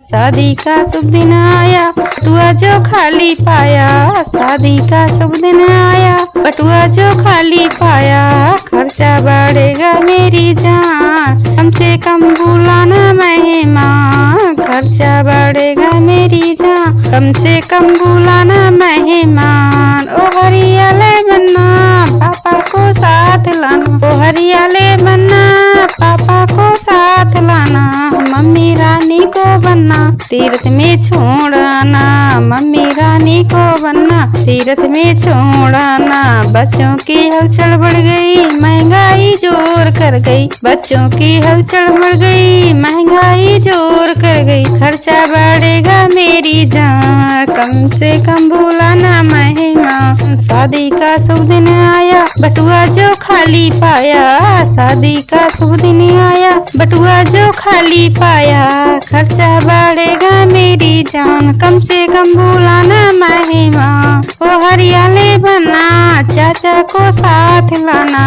शादी का शुभ दिन आया, बटुआ जो खाली पाया। शादी का शुभ दिन आया, बटुआ जो खाली पाया। खर्चा बढ़ेगा मेरी जान, कम से कम बुलाना मेहमान। खर्चा बढ़ेगा मेरी जान, कम से कम बुलाना मेहमान। ओ हरियाले बन्ना पापा को साथ लाना, ओ हरियाले बन्ना पापा को साथ लाना। मम्मी रानी को बनना, तीर्थ में छोड़ाना। मम्मी रानी को बनना, तीर्थ में छोड़ाना। बच्चों की हलचल बढ़ गई, महंगाई जोर कर गई। बच्चों की हलचल बढ़ गई, महंगाई जोर कर गई। खर्चा बढ़ेगा मेरी जान, कम से कम बुलाना मेहमान। शादी का शुभ दिन आया, बटुआ जो खाली पाया। शादी का शुभ दिन आया, बटुआ जो खाली पाया। खर्चा बढ़ेगा मेरी जान, कम से कम बुलाना मेहमान। ओ हरियाले बनना चाचा को साथ लाना,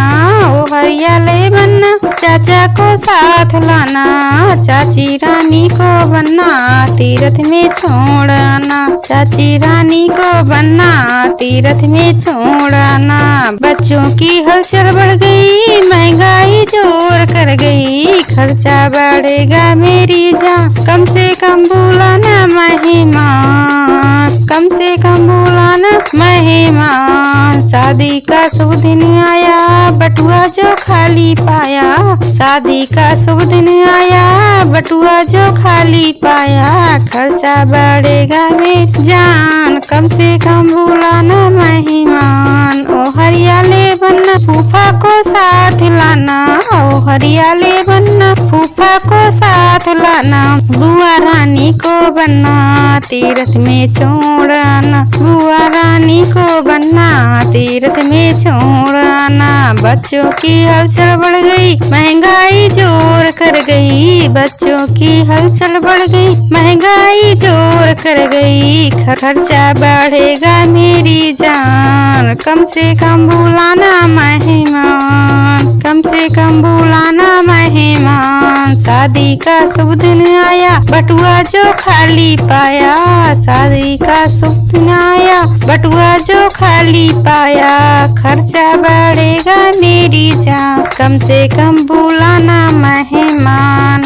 ओ हरियाले बनना चाचा को साथ लाना। चाची रानी को बनना, तीर्थ में छोड़ाना। चाची रानी को बनना, तीर्थ में छोड़ाना। बच्चों की हलचल बढ़ गई, महंगाई जोर कर गई। खर्चा बढ़ेगा मेरी जान, कम से कम बुलाना मेहमान। कम से कम बुलाना मेहमान। शादी का शुभ दिन आया, बटुआ जो खाली पाया। शादी का शुभ दिन आया, बटुआ जो खाली पाया। खर्चा बढ़ेगा मेरी जान, कम से कम बुलाना मेहमान। ओ हरियाले बनना फूफा को साथ लाना, ओ हरियाले बनना फूफा को साथ लाना। बुआ रानी को बनना, तीर्थ में छोड़ाना। बुआ रानी को बनना, तीर्थ में छोड़ाना। बच्चों की हलचल बढ़ गई, महंगाई जोर कर गई। बच्चों की हलचल बढ़ गई, महंगाई जोर कर गई। खर्चा बढ़ेगा मेरी जान, कम से कम बुलाना मेहमान। कम से कम बुलाना मेहमान। शादी का शुभ दिन आया, बटुआ जो खाली पाया। शादी का शुभ दिन आया, बटुआ जो खाली पाया। खर्चा बढ़ेगा मेरी जान, कम से कम बुलाना मेहमान।